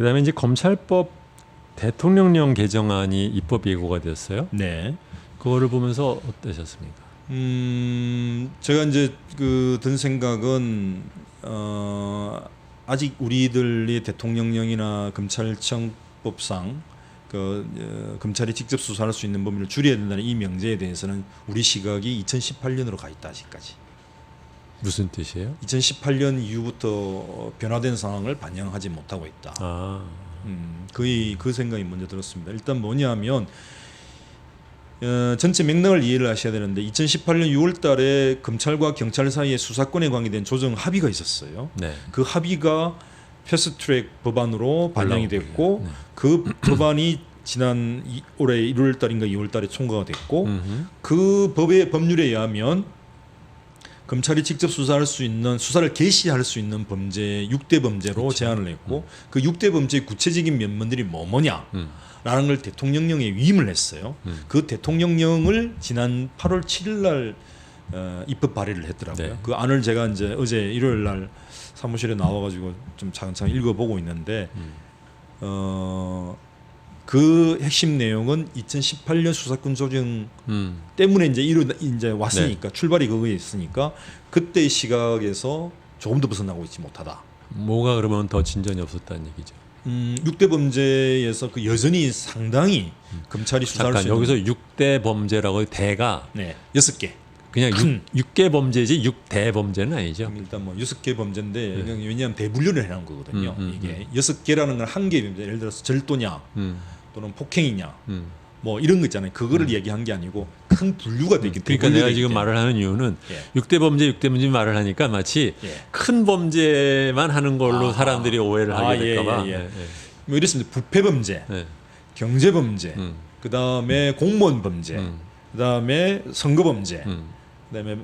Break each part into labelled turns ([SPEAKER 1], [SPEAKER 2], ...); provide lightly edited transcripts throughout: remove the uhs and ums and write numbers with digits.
[SPEAKER 1] 그다음에 이제 검찰법 대통령령 개정안이 입법 예고가 됐어요.
[SPEAKER 2] 네.
[SPEAKER 1] 그거를 보면서 어떠셨습니까?
[SPEAKER 2] 제가 이제 그 든 생각은 아직 우리들의 대통령령이나 검찰청법상 검찰이 직접 수사할 수 있는 범위를 줄여야 된다는 이 명제에 대해서는 우리 시각이 2018년으로 가 있다 아직까지.
[SPEAKER 1] 무슨 뜻이에요?
[SPEAKER 2] 2018년 이후부터 변화된 상황을 반영하지 못하고 있다. 거의 그 생각이 먼저 들었습니다. 일단 뭐냐면 전체 맥락을 이해를 하셔야 되는데 2018년 6월달에 검찰과 경찰 사이에 수사권에 관계된 조정 합의가 있었어요.
[SPEAKER 1] 네.
[SPEAKER 2] 그 합의가 패스트트랙 법안으로 반영이 됐고
[SPEAKER 1] 네.
[SPEAKER 2] 그 법안이 지난 올해 1월달인가 2월달에 통과가 됐고 그 법률에 의하면 검찰이 직접 수사할 수 있는 수사를 개시할 수 있는 범죄 6대 범죄로
[SPEAKER 1] 그렇죠.
[SPEAKER 2] 제한을 했고 그 6대 범죄의 구체적인 면문들이 뭐냐 라는 걸 대통령령에 위임을 했어요. 그 대통령령을 지난 8월 7일 날 입법 발의를 했더라고요.
[SPEAKER 1] 네.
[SPEAKER 2] 그 안을 제가 이제 어제 일요일 날 사무실에 나와가지고 좀 차근차근 읽어보고 있는데 그 핵심 내용은 2018년 수사권 조정 때문에 이제 왔으니까
[SPEAKER 1] 네.
[SPEAKER 2] 출발이 그거에 있으니까 그때의 시각에서 조금 더 벗어나고 있지 못하다.
[SPEAKER 1] 뭐가 그러면 더 진전이 없었다는 얘기죠.
[SPEAKER 2] 6대 범죄에서 그 여전히 상당히 검찰이 수사할
[SPEAKER 1] 잠깐
[SPEAKER 2] 수 있는
[SPEAKER 1] 여기서 6대 범죄라고 대가
[SPEAKER 2] 네, 6개.
[SPEAKER 1] 그냥
[SPEAKER 2] 큰.
[SPEAKER 1] 6개 범죄지 6대 범죄는 아니죠.
[SPEAKER 2] 일단 뭐 6개 범죄인데 왜냐하면 대분류를 해놓은 거거든요. 이게 6개라는 건 한 개의 범죄. 예를 들어서 절도냐 또는 폭행이냐 뭐 이런 거 있잖아요. 그거를 얘기한 게 아니고 큰 분류가 되기 때문에.
[SPEAKER 1] 그러니까 내가 지금 말을 하는 이유는 6대 범죄 말을 하니까 마치 큰 범죄만 하는 걸로 사람들이 오해를 하게 될까 봐.
[SPEAKER 2] 뭐 이렇습니다. 부패 범죄, 경제 범죄, 그다음에 공무원 범죄, 그다음에 선거 범죄, 그다음에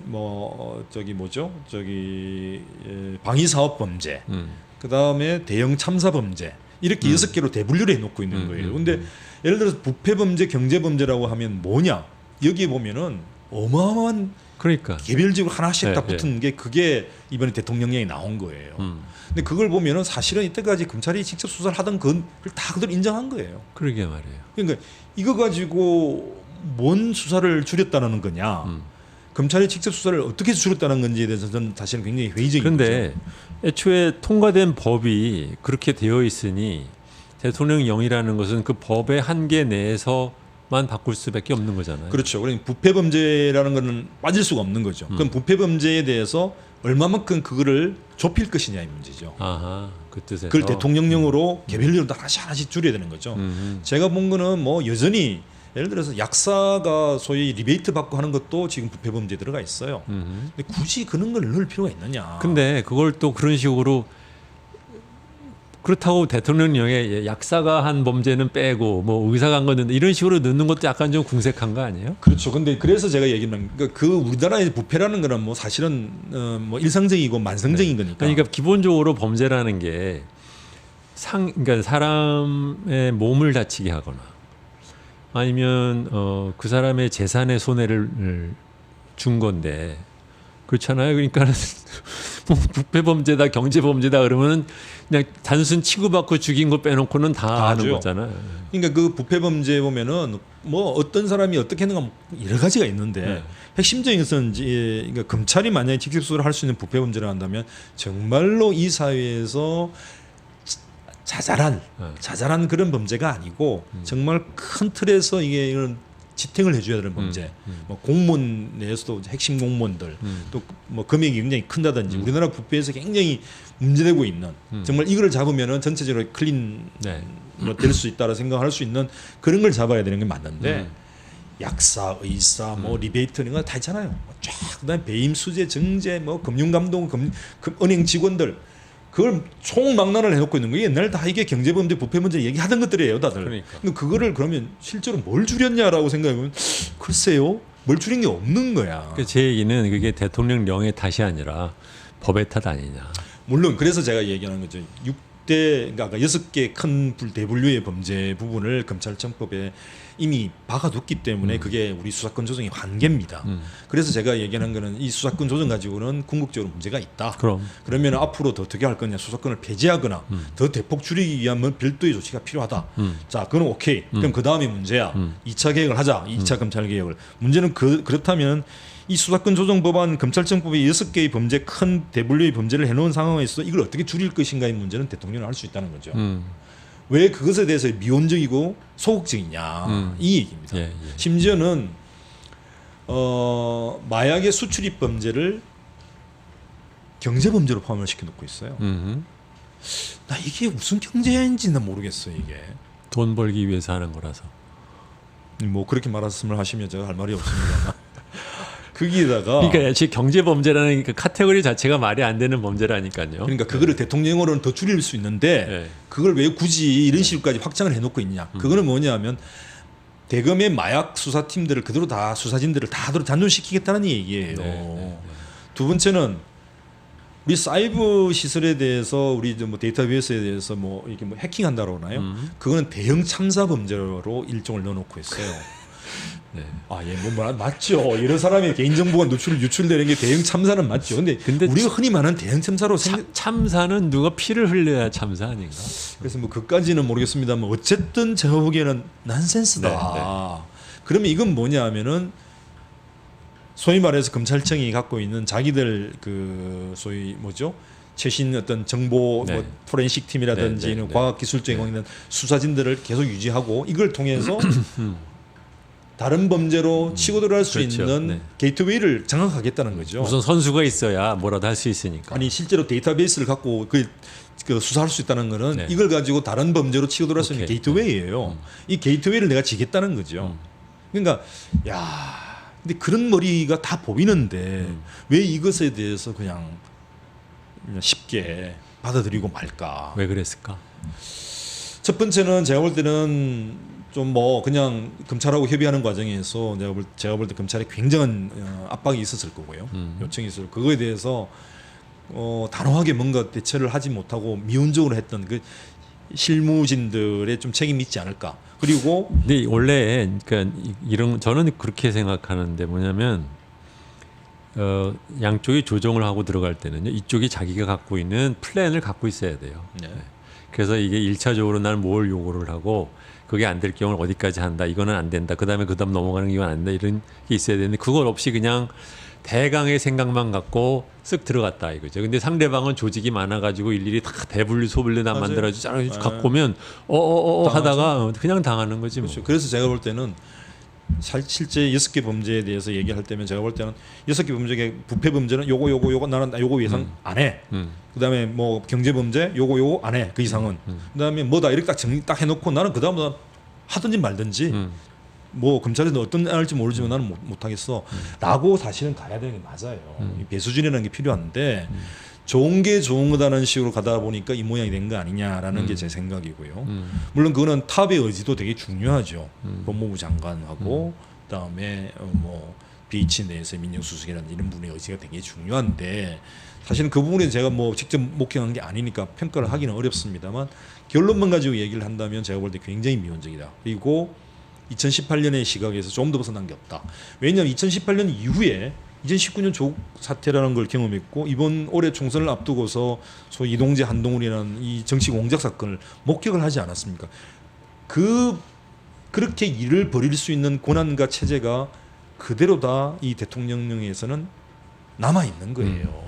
[SPEAKER 2] 방위 사업 범죄, 그다음에 대형 참사 범죄 이렇게 6개로 대분류를 해놓고 있는 거예요. 근데 예를 들어서 부패 범죄, 경제 범죄라고 하면 뭐냐? 여기에 보면은 어마어마한
[SPEAKER 1] 그러니까
[SPEAKER 2] 개별적으로 하나씩 딱
[SPEAKER 1] 네,
[SPEAKER 2] 붙은 게 그게 이번에 대통령령이 나온 거예요. 근데 그걸 보면은 사실은 이때까지 검찰이 직접 수사를 하던 그걸 다 그대로 인정한 거예요.
[SPEAKER 1] 그러게 말이에요.
[SPEAKER 2] 그러니까 이거 가지고 뭔 수사를 줄였다는 거냐? 검찰이 직접 수사를 어떻게 줄였다는 건지에 대해서 저는 사실은 굉장히 회의적인
[SPEAKER 1] 그런데 애초에 통과된 법이 그렇게 되어 있으니 대통령령이라는 것은 그 법의 한계 내에서만 바꿀 수밖에 없는 거잖아요.
[SPEAKER 2] 그렇죠. 그러니까 부패 범죄라는 것은 빠질 수가 없는 거죠. 그럼 부패 범죄에 대해서 얼마만큼 그거를 좁힐 것이냐의 문제죠.
[SPEAKER 1] 아하, 그 뜻에서
[SPEAKER 2] 그걸 대통령령으로 개별적으로 하나씩 줄여야 되는 거죠. 제가 본 거는 뭐 여전히 예를 들어서 약사가 소위 리베이트 받고 하는 것도 지금 부패 범죄에 들어가 있어요. 근데 굳이 그런 걸 넣을 필요가 있느냐?
[SPEAKER 1] 근데 그걸 또 그런 식으로 그렇다고 대통령령에 약사가 한 범죄는 빼고 뭐 의사가 한 거는 이런 식으로 넣는 것도 약간 좀 궁색한 거 아니에요?
[SPEAKER 2] 그렇죠. 근데 그래서 제가 얘기는 그 우리나라의 부패라는 거는 뭐 사실은 뭐 일상적이고 만성적인 거니까.
[SPEAKER 1] 그러니까 기본적으로 범죄라는 게 그러니까 사람의 몸을 다치게 하거나 아니면 그 사람의 재산에 손해를 준 건데 그렇잖아요. 그러니까 뭐 부패 범죄다, 경제 범죄다 그러면은 그냥 단순 치고받고 죽인 거 빼놓고는 다 하는 거잖아요.
[SPEAKER 2] 그러니까 그 부패 범죄 보면은 뭐 어떤 사람이 어떻게 했는가 여러 가지가 있는데 핵심적인 것은 그러니까 검찰이 만약에 직접 수사를 할 수 있는 부패 범죄를 한다면 정말로 이 사회에서 자잘한 그런 범죄가 아니고 정말 큰 틀에서 이게 이런 지탱을 해줘야 되는 범죄. 뭐 공무원 내에서도 핵심 공무원들 또 뭐 금액이 굉장히 큰다든지 우리나라 부패에서 굉장히 문제되고 있는 정말 이거를 잡으면은 전체적으로 클린 될 수 있다라 생각할 수 있는 그런 걸 잡아야 되는 게 맞는데 약사, 의사, 뭐 리베이트 이런 거 다 있잖아요. 쫙 그다음에 배임, 수재, 정제, 뭐 금융감독, 은행 직원들. 그걸 총망라를 해놓고 있는 거예요. 옛날 다 이게 경제범죄, 부패범죄 얘기하던 것들이에요, 다들.
[SPEAKER 1] 그러니까.
[SPEAKER 2] 근데 그거를 그러면 실제로 뭘 줄였냐라고 생각해보면 글쎄요, 뭘 줄인 게 없는 거야.
[SPEAKER 1] 그러니까 제 얘기는 그게 대통령령의 탓이 아니라 법의 탓 아니냐.
[SPEAKER 2] 물론 그래서 제가 얘기하는 거죠. 6대 그러니까 6개 큰 대분류의 범죄 부분을 검찰청법에 이미 박아뒀기 때문에 그게 우리 수사권 조정의 한계입니다. 그래서 제가 얘기하는 거는 이 수사권 조정 가지고는 궁극적으로 문제가 있다. 그러면 앞으로 더 어떻게 할 거냐, 수사권을 폐지하거나 더 대폭 줄이기 위한 별도의 조치가 필요하다. 자, 그건 오케이. 그럼 그 다음에 문제야. 2차 개혁을 하자. 2차 검찰 개혁을. 문제는 그렇다면 이 수사권 조정 법안 검찰청법이 6개의 범죄 큰 대분류의 범죄를 해놓은 상황에서 이걸 어떻게 줄일 것인가의 문제는 대통령이 할 수 있다는 거죠. 왜 그것에 대해서 미온적이고 소극적이냐 이 얘기입니다.
[SPEAKER 1] 예.
[SPEAKER 2] 심지어는 마약의 수출입 범죄를 경제 범죄로 포함을 시켜놓고 있어요. 나 이게 무슨 경제인지는 모르겠어요. 이게
[SPEAKER 1] 돈 벌기 위해서 하는 거라서.
[SPEAKER 2] 뭐 그렇게 말씀을 하시면 제가 할 말이 없습니다. 거기다가
[SPEAKER 1] 그러니까 애초에 경제 범죄라는 그 카테고리 자체가 말이 안 되는 범죄라니까요.
[SPEAKER 2] 그러니까 그거를 대통령으로는 더 줄일 수 있는데
[SPEAKER 1] 네.
[SPEAKER 2] 그걸 왜 굳이 이런 식으로까지 확장을 해놓고 있냐? 그거는 뭐냐면 대검의 마약 수사팀들을 그대로 다 수사진들을 다 단련시키겠다는 얘기예요.
[SPEAKER 1] 네.
[SPEAKER 2] 두 번째는 우리 사이버 시설에 대해서 우리 뭐 데이터베이스에 대해서 뭐 이렇게 뭐 해킹한다고 하나요? 그거는 대형 참사 범죄로 일종을 넣어놓고 있어요.
[SPEAKER 1] 네.
[SPEAKER 2] 맞죠. 이런 사람의 개인정보가 유출되는 게 대형 참사는 맞죠. 근데 우리가 흔히 말하는 대형 참사로
[SPEAKER 1] 참사는 누가 피를 흘려야 참사 아닌가?
[SPEAKER 2] 그래서 뭐 그까지는 모르겠습니다만 어쨌든 제가 보기에는 난센스다.
[SPEAKER 1] 네.
[SPEAKER 2] 그러면 이건 뭐냐 하면은 소위 말해서 검찰청이 갖고 있는 자기들 그 소위 뭐죠? 최신 어떤 정보
[SPEAKER 1] 네.
[SPEAKER 2] 뭐 포렌식 팀이라든지
[SPEAKER 1] 네.
[SPEAKER 2] 과학기술적인 있는 수사진들을 계속 유지하고 이걸 통해서 다른 범죄로 치고 들어갈 수
[SPEAKER 1] 그렇죠.
[SPEAKER 2] 있는
[SPEAKER 1] 네.
[SPEAKER 2] 게이트웨이를 장악하겠다는 거죠.
[SPEAKER 1] 우선 선수가 있어야 뭐라도 할 수 있으니까.
[SPEAKER 2] 아니 실제로 데이터베이스를 갖고 그 수사할 수 있다는 거는
[SPEAKER 1] 네.
[SPEAKER 2] 이걸 가지고 다른 범죄로 치고 들어갈 수 있는
[SPEAKER 1] 오케이.
[SPEAKER 2] 게이트웨이예요. 이 게이트웨이를 내가 지겠다는 거죠. 그러니까 근데 그런 머리가 다 보이는데 왜 이것에 대해서 그냥 쉽게 받아들이고 말까?
[SPEAKER 1] 왜 그랬을까?
[SPEAKER 2] 첫 번째는 제가 볼 때는 좀 뭐 그냥 검찰하고 협의하는 과정에서 제가 볼 때 검찰에 굉장한 압박이 있었을 거고요. 요청이 있을 그거에 대해서 단호하게 뭔가 대처를 하지 못하고 미온적으로 했던 그 실무진들의 좀 책임이 있지 않을까. 그리고
[SPEAKER 1] 근데 원래 그러니까 이런 저는 그렇게 생각하는데 뭐냐면 양쪽이 조정을 하고 들어갈 때는요. 이쪽이 자기가 갖고 있는 플랜을 갖고 있어야 돼요.
[SPEAKER 2] 네.
[SPEAKER 1] 그래서 이게 1차적으로 나는 뭘 요구를 하고 그게 안 될 경우는 어디까지 한다. 이거는 안 된다. 그다음에 넘어가는 게 이건 안 된다. 이런 게 있어야 되는데 그걸 없이 그냥 대강의 생각만 갖고 쓱 들어갔다 이거죠. 근데 상대방은 조직이 많아가지고 일일이 다 대분류 소분류 다 만들어주고 갖고 오면 하다가 그냥 당하는 거지 뭐.
[SPEAKER 2] 그렇죠. 그래서 제가 볼 때는 실제 6개 범죄에 대해서 얘기할 때면 제가 볼 때는 6개 범죄의 부패 범죄는 요거 나는 요거 이상 안 해. 그다음에 뭐 경제 범죄 요거 안 해. 그 이상은. 그다음에 뭐다 이렇게 딱 정리 딱 해놓고 나는 그다음부터 하든지 말든지 뭐 검찰에서 어떤 할지 모르지만 나는 못 하겠어. 라고 사실은 가야 되는 게 맞아요. 이 배수진이라는 게 필요한데 좋은 게 좋은 거다는 식으로 가다 보니까 이 모양이 된 거 아니냐라는 게 제 생각이고요. 물론 그거는 탑의 의지도 되게 중요하죠. 법무부 장관하고 그다음에 뭐 BH 내에서 민정수석이라는 이런 분의 의지가 되게 중요한데 사실은 그 부분에 제가 뭐 직접 목격한 게 아니니까 평가를 하기는 어렵습니다만 결론만 가지고 얘기를 한다면 제가 볼 때 굉장히 미온적이다. 그리고 2018년의 시각에서 좀 더 벗어난 게 없다. 왜냐하면 2018년 이후에 2019년 조국 사태라는 걸 경험했고 이번 올해 총선을 앞두고서 소위 이동재 한동훈이라는 이 정치 공작 사건을 목격을 하지 않았습니까? 그렇게 일을 벌일 수 있는 권한과 체제가 그대로 다 이 대통령령에서는 남아 있는 거예요.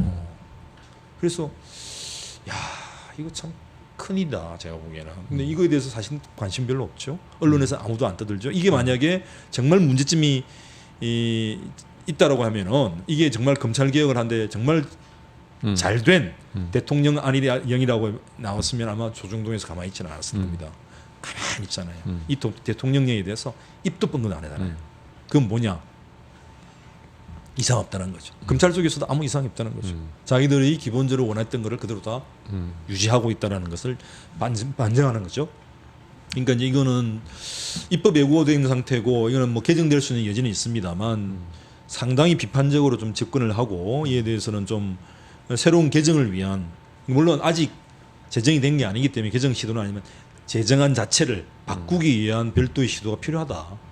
[SPEAKER 2] 그래서 이거 참 큰일이다 제가 보기에는. 근데 이거에 대해서 사실 관심 별로 없죠. 언론에서 아무도 안 떠들죠. 이게 만약에 정말 문제점이 있다라고 하면은 이게 정말 검찰 개혁을 하는데 정말 잘된 대통령 안일영이라고 나왔으면 아마 조중동에서 가만히 있지는 않았을 겁니다. 가만히 있잖아요. 이 대통령령에 대해서 입도 뻥긋 안 하잖아요. 그건 뭐냐? 이상 없다는 거죠. 검찰 쪽에서도 아무 이상이 없다는 거죠. 자기들이 기본적으로 원했던 것을 그대로 다 유지하고 있다는 것을 반증하는 거죠. 그러니까 이제 이거는 입법 예고된 상태고 이거는 뭐 개정될 수 있는 여지는 있습니다만 상당히 비판적으로 좀 접근을 하고 이에 대해서는 좀 새로운 개정을 위한 물론 아직 제정이 된 게 아니기 때문에 개정 시도는 아니면 제정안 자체를 바꾸기 위한 별도의 시도가 필요하다.